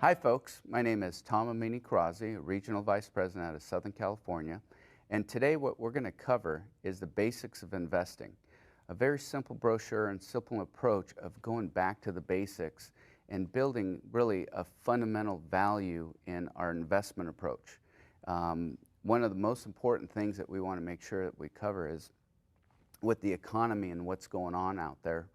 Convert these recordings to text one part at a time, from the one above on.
Hi folks, my name is Tom Amini Karazi, Regional Vice President out of Southern California, and today what we're going to cover is the basics of investing. A very simple brochure and simple approach of going back to the basics and building really a fundamental value in our investment approach. One of the most important things that we want to make sure that we cover is with the economy and what's going on out there.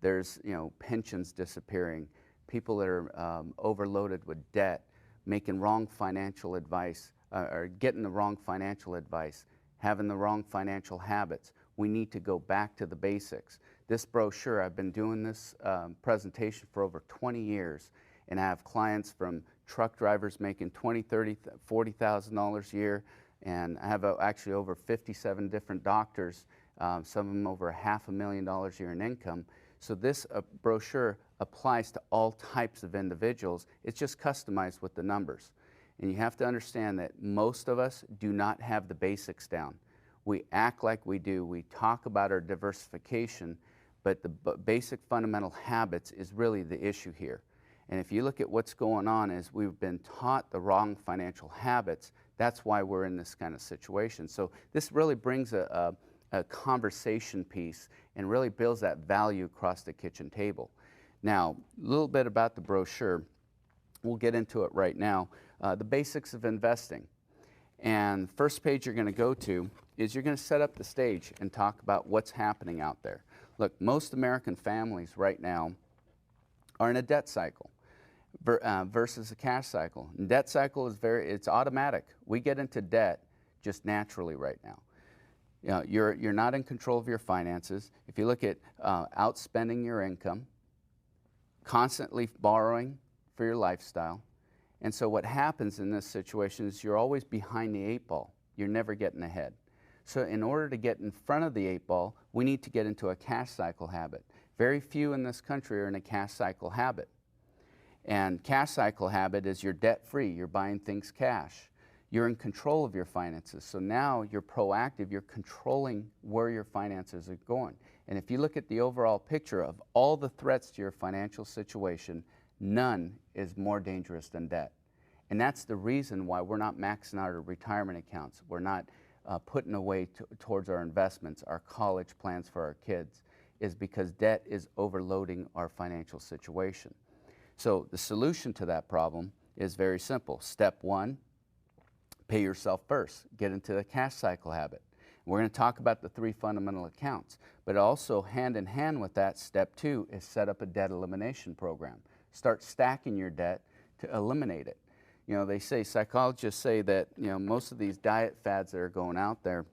There's, pensions disappearing, people that are overloaded with debt, making wrong financial advice, or getting the wrong financial advice, having the wrong financial habits. We need to go back to the basics. This brochure, I've been doing this presentation for over 20 years, and I have clients from truck drivers making $20,000, $30,000, $40,000 a year, and I have actually over 57 different doctors, some of them over $500,000 a year in income. So this brochure applies to all types of individuals. It's just customized with the numbers. And you have to understand that most of us do not have the basics down. We act like we do. We talk about our diversification, but the basic fundamental habits is really the issue here. And if you look at what's going on is we've been taught the wrong financial habits. That's why we're in this kind of situation. So this really brings a conversation piece and really builds that value across the kitchen table. Now, a little bit about the brochure. We'll get into it right now. The basics of investing. And the first page you're going to go to is you're going to set up the stage and talk about what's happening out there. Look, most American families right now are in a debt cycle versus a cash cycle. And debt cycle is it's automatic. We get into debt just naturally right now. You're not in control of your finances. If you look at outspending your income, constantly borrowing for your lifestyle. And so what happens in this situation is you're always behind the 8 ball. You're never getting ahead. So in order to get in front of the 8 ball, we need to get into a cash cycle habit. Very few in this country are in a cash cycle habit. And cash cycle habit is you're debt free. You're buying things cash. You're in control of your finances. So now you're proactive. You're controlling where your finances are going. And if you look at the overall picture of all the threats to your financial situation, none is more dangerous than debt. And that's the reason why we're not maxing out our retirement accounts. We're not putting away towards our investments, our college plans for our kids, is because debt is overloading our financial situation. So the solution to that problem is very simple. Step one, pay yourself first. Get into the cash cycle habit. We're going to talk about the 3 fundamental accounts, but also hand in hand with that, step 2 is set up a debt elimination program. Start stacking your debt to eliminate it. They say, psychologists say that, most of these diet fads that are going out there,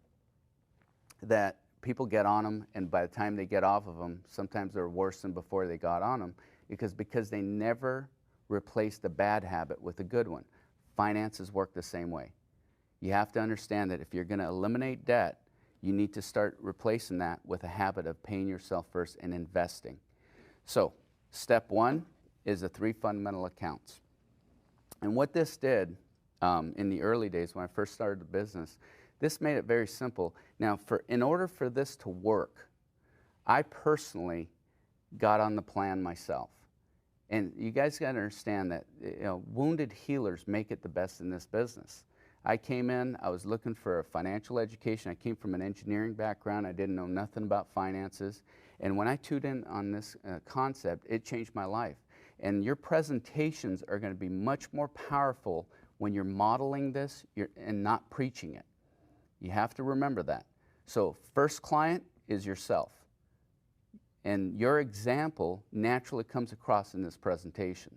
that people get on them, and by the time they get off of them, sometimes they're worse than before they got on them, because they never replace the bad habit with a good one. Finances work the same way. You have to understand that if you're going to eliminate debt, you need to start replacing that with a habit of paying yourself first and investing. So, step 1 is the 3 fundamental accounts. And what this did in the early days when I first started the business, this made it very simple. Now, in order for this to work, I personally got on the plan myself. And you guys got to understand that wounded healers make it the best in this business. I came in, I was looking for a financial education. I came from an engineering background. I didn't know nothing about finances. And when I tuned in on this concept, it changed my life. And your presentations are going to be much more powerful when you're modeling this and not preaching it. You have to remember that. So first client is yourself. And your example naturally comes across in this presentation.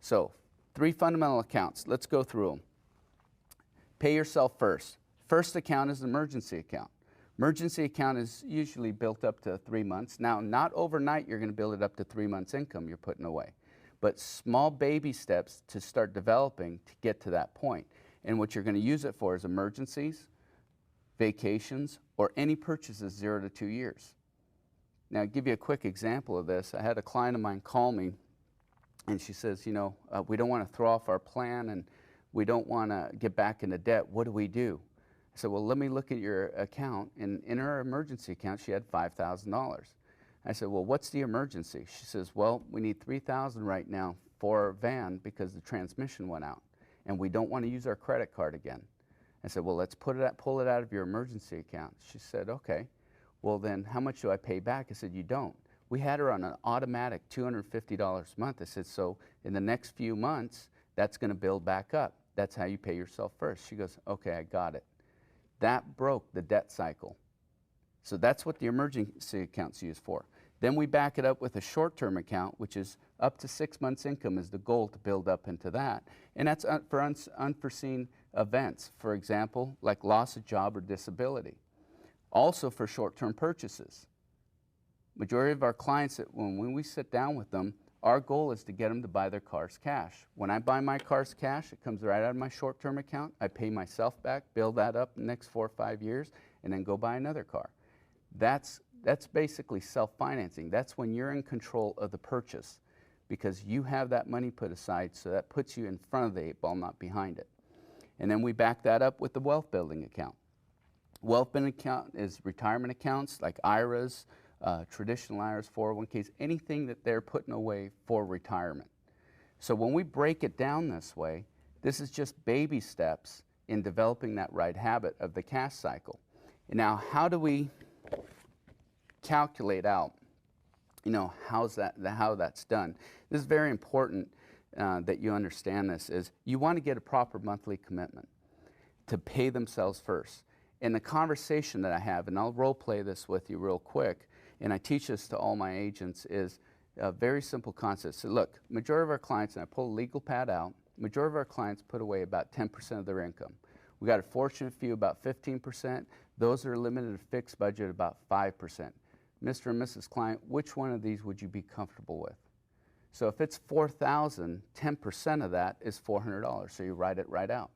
So 3 fundamental accounts. Let's go through them. Pay yourself first. First account is an emergency account. Emergency account is usually built up to 3 months. Now, not overnight you're going to build it up to 3 months income you're putting away, but small baby steps to start developing to get to that point. And what you're going to use it for is emergencies, vacations, or any purchases 0 to 2 years. Now, I'll give you a quick example of this. I had a client of mine call me, and she says, we don't want to throw off our plan, and we don't want to get back into debt. What do we do? I said, well, let me look at your account. And in her emergency account, she had $5,000. I said, well, what's the emergency? She says, well, we need $3,000 right now for our van because the transmission went out and we don't want to use our credit card again. I said, well, let's pull it out of your emergency account. She said, okay. Well, then how much do I pay back? I said, you don't. We had her on an automatic $250 a month. I said, so in the next few months, that's going to build back up. That's how you pay yourself first. She goes, okay, I got it. That broke the debt cycle. So that's what the emergency account's used for. Then we back it up with a short-term account, which is up to 6 months income is the goal to build up into that. And that's for unforeseen events, for example, like loss of job or disability. Also for short-term purchases. Majority of our clients, when we sit down with them, our goal is to get them to buy their cars cash. When I buy my cars cash, it comes right out of my short-term account. I pay myself back, build that up the next 4 or 5 years, and then go buy another car. That's basically self-financing. That's when you're in control of the purchase because you have that money put aside, so that puts you in front of the 8 ball, not behind it. And then we back that up with the wealth building account. Wealth building account is retirement accounts like IRAs, traditional IRAs, 401ks, anything that they're putting away for retirement. So when we break it down this way, this is just baby steps in developing that right habit of the cash cycle. And now, how do we calculate out, how that's done? This is very important that you understand this, is you want to get a proper monthly commitment to pay themselves first. And the conversation that I have, and I'll role play this with you real quick, and I teach this to all my agents, is a very simple concept. So look, majority of our clients, and I pull a legal pad out, majority of our clients put away about 10% of their income. We got a fortunate few, about 15%. Those that are limited to fixed budget, about 5%. Mr. and Mrs. Client, which one of these would you be comfortable with? So if it's $4,000, 10% of that is $400, so you write it right out.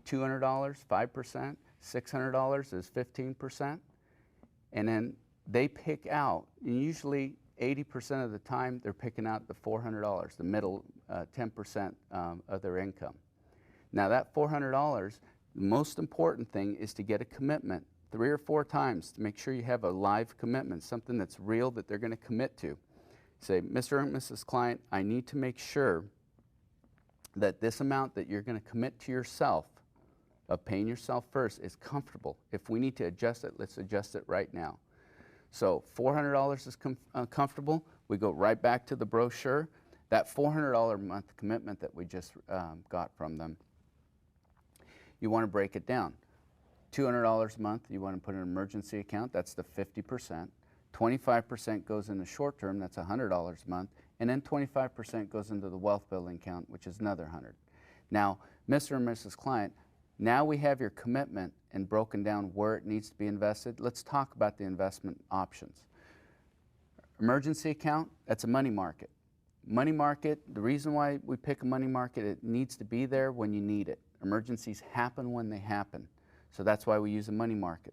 $200, 5%, $600 is 15%, and then they pick out, and usually 80% of the time they're picking out the $400, the middle 10% of their income. Now that $400, the most important thing is to get a commitment 3 or 4 times to make sure you have a live commitment, something that's real that they're going to commit to. Say, Mr. and Mrs. Client, I need to make sure that this amount that you're going to commit to yourself of paying yourself first is comfortable. If we need to adjust it, let's adjust it right now. So $400 is comfortable. We go right back to the brochure. That $400 a month commitment that we just got from them, you want to break it down. $200 a month, you want to put in an emergency account, that's the 50%. 25% goes into short term, that's $100 a month, and then 25% goes into the wealth building account, which is another 100. Now, Mr. and Mrs. Client, now we have your commitment and broken down where it needs to be invested. Let's talk about the investment options. Emergency account, that's a money market. Money market, the reason why we pick a money market, it needs to be there when you need it. Emergencies happen when they happen. So that's why we use a money market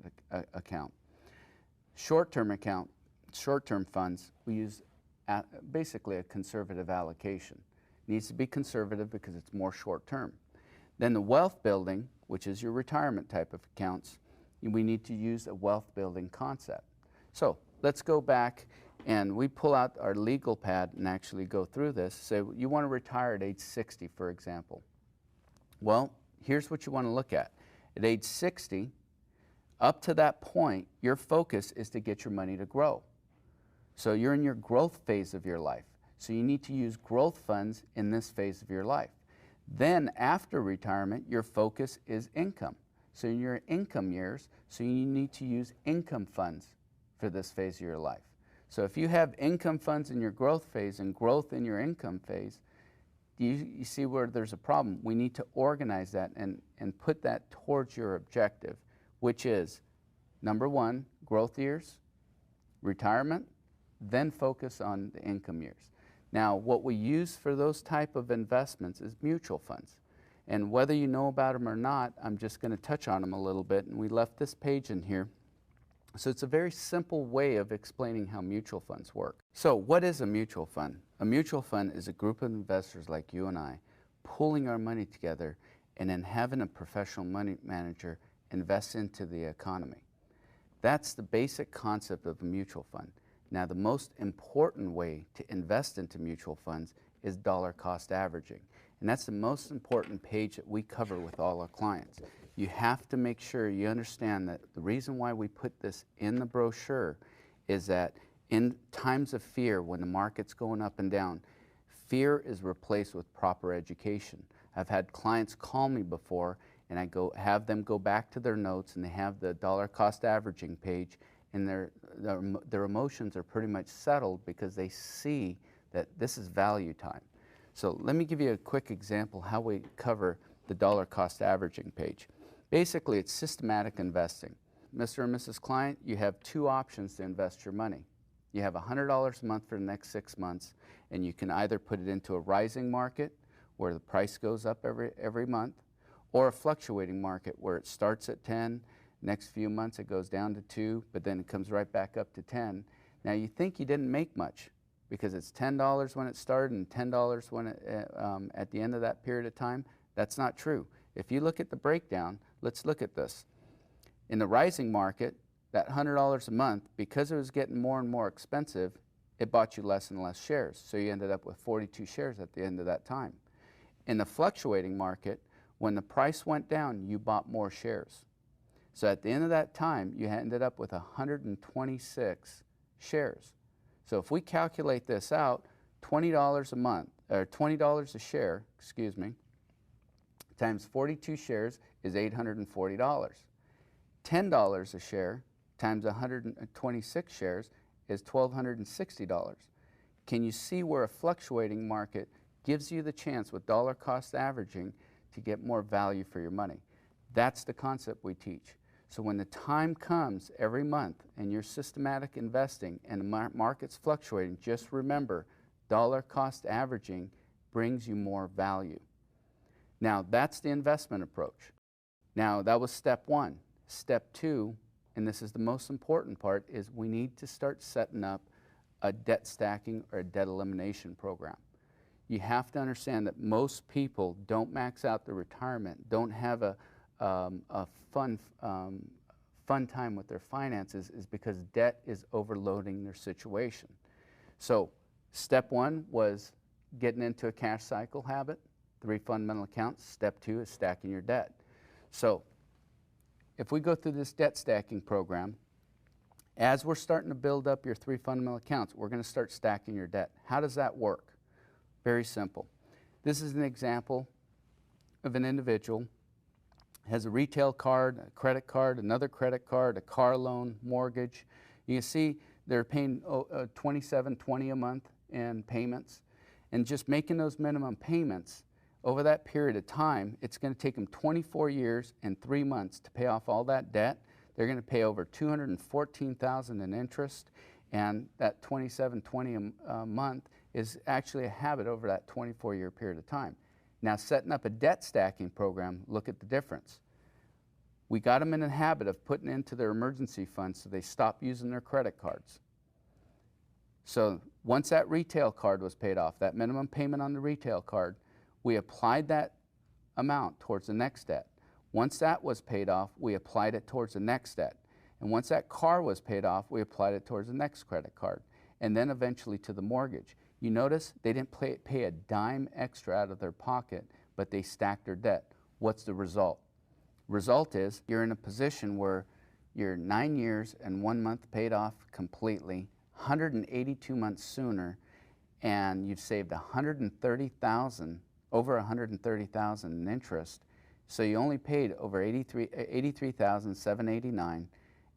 account. Short-term account, short-term funds, we use basically a conservative allocation. It needs to be conservative because it's more short-term. Then the wealth building, which is your retirement type of accounts, we need to use a wealth building concept. So let's go back and we pull out our legal pad and actually go through this. So you want to retire at age 60, for example. Well, here's what you want to look at. At age 60, up to that point, your focus is to get your money to grow. So you're in your growth phase of your life. So you need to use growth funds in this phase of your life. Then after retirement, your focus is income. So in your income years, so you need to use income funds for this phase of your life. So if you have income funds in your growth phase and growth in your income phase, you see where there's a problem. We need to organize that and put that towards your objective, which is, number 1, growth years, retirement, then focus on the income years. Now, what we use for those type of investments is mutual funds. And whether you know about them or not, I'm just going to touch on them a little bit. And we left this page in here. So it's a very simple way of explaining how mutual funds work. So what is a mutual fund? A mutual fund is a group of investors like you and I pulling our money together and then having a professional money manager invest into the economy. That's the basic concept of a mutual fund. Now, the most important way to invest into mutual funds is dollar cost averaging. And that's the most important page that we cover with all our clients. You have to make sure you understand that the reason why we put this in the brochure is that in times of fear, when the market's going up and down, fear is replaced with proper education. I've had clients call me before, and I have them go back to their notes, and they have the dollar cost averaging page, and their emotions are pretty much settled because they see that this is value time. So let me give you a quick example how we cover the dollar cost averaging page. Basically, it's systematic investing. Mr. and Mrs. Client, you have two options to invest your money. You have $100 a month for the next 6 months, and you can either put it into a rising market where the price goes up every month, or a fluctuating market where it starts at 10, next few months it goes down to 2, but then it comes right back up to 10. Now you think you didn't make much because it's $10 when it started and $10 when at the end of that period of time. That's not true. If you look at the breakdown, let's look at this. In the rising market, that $100 a month, because it was getting more and more expensive, it bought you less and less shares. So you ended up with 42 shares at the end of that time. In the fluctuating market, when the price went down, you bought more shares. So at the end of that time, you ended up with 126 shares. So if we calculate this out, $20 a month, or $20 a share, excuse me, times 42 shares is $840. $10 a share times 126 shares is $1,260. Can you see where a fluctuating market gives you the chance with dollar cost averaging to get more value for your money? That's the concept we teach. So when the time comes every month and you're systematic investing and the market's fluctuating, just remember dollar cost averaging brings you more value. Now that's the investment approach. Now that was step one. Step two, and this is the most important part, is we need to start setting up a debt stacking or a debt elimination program. You have to understand that most people don't max out their retirement, don't have a fun time with their finances, is because debt is overloading their situation. So step one was getting into a cash cycle habit, 3 fundamental accounts. Step two is stacking your debt. So if we go through this debt stacking program, as we're starting to build up your 3 fundamental accounts, we're going to start stacking your debt. How does that work? Very simple. This is an example of an individual has a retail card, a credit card, another credit card, a car loan, mortgage. You can see they're paying $27.20 a month in payments, and just making those minimum payments over that period of time, it's going to take them 24 years and 3 months to pay off all that debt. They're going to pay over $214,000 in interest, and that $27.20 a month is actually a habit over that 24-year period of time. Now, setting up a debt stacking program, look at the difference. We got them in a habit of putting into their emergency fund so they stop using their credit cards. So once that retail card was paid off, that minimum payment on the retail card, we applied that amount towards the next debt. Once that was paid off, we applied it towards the next debt. And once that car was paid off, we applied it towards the next credit card, and then eventually to the mortgage. You notice they didn't pay a dime extra out of their pocket, but they stacked their debt. What's the result? Result is you're in a position where you're 9 years and 1 month paid off completely, 182 months sooner, and you've saved $130,000, over $130,000 in interest. So you only paid over $83,789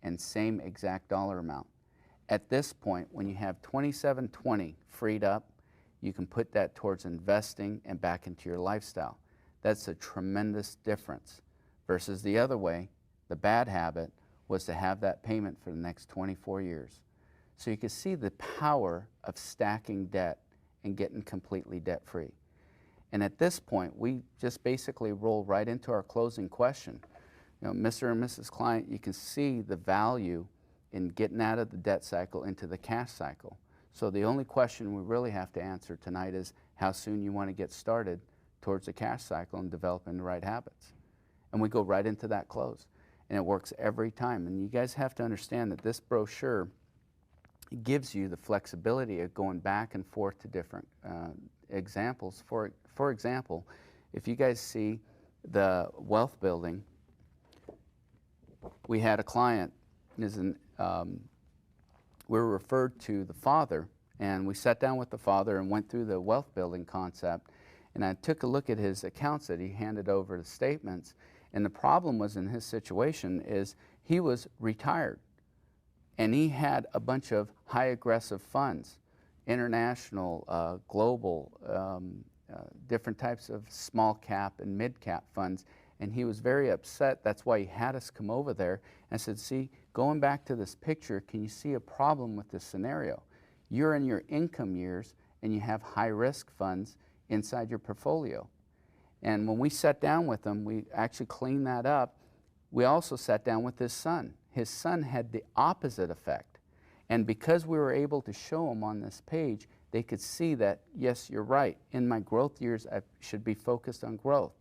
and same exact dollar amount. At this point, when you have $27.20 freed up, you can put that towards investing and back into your lifestyle. That's a tremendous difference versus the other way. The bad habit was to have that payment for the next 24 years. So you can see the power of stacking debt and getting completely debt-free. And at this point, we just basically roll right into our closing question. You know, Mr. and Mrs. Client, you can see the value in getting out of the debt cycle into the cash cycle. So the only question we really have to answer tonight is how soon you want to get started towards the cash cycle and developing the right habits. And we go right into that close. And it works every time. And you guys have to understand that this brochure it gives you the flexibility of going back and forth to different examples. For example, if you guys see the wealth building, we had a client, we were referred to the father, and we sat down with the father and went through the wealth building concept, and I took a look at his accounts that he handed over, the statements, and the problem was in his situation is he was retired, and he had a bunch of high aggressive funds, international, global, different types of small cap and mid cap funds, and he was very upset. That's why he had us come over there and said, see, going back to this picture, can you see a problem with this scenario? You're in your income years and you have high risk funds inside your portfolio. And when we sat down with him, we actually cleaned that up. We also sat down with his son. His son had the opposite effect. And because we were able to show him on this page, they could see that, yes, you're right. In my growth years, I should be focused on growth.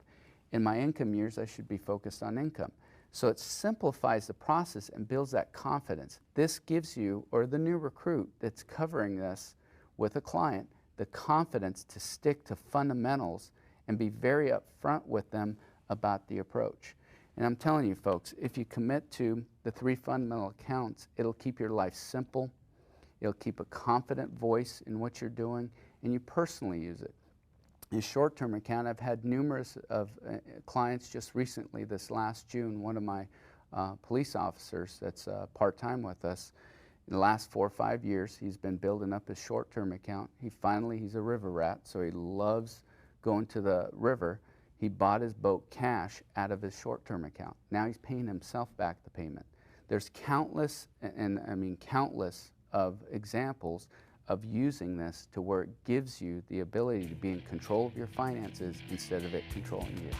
In my income years, I should be focused on income. So it simplifies the process and builds that confidence. This gives you, or the new recruit that's covering this with a client, the confidence to stick to fundamentals and be very upfront with them about the approach. And I'm telling you folks, if you commit to the 3 fundamental accounts, it'll keep your life simple, it'll keep a confident voice in what you're doing, and you personally use it. In short-term account, I've had numerous of clients just recently, this last June, one of my police officers that's part-time with us, in the last 4 or 5 years, he's been building up his short-term account. He's a river rat, so he loves going to the river. He bought his boat cash out of his short-term account. Now he's paying himself back the payment. There's countless, and I mean countless of examples of using this to where it gives you the ability to be in control of your finances instead of it controlling you.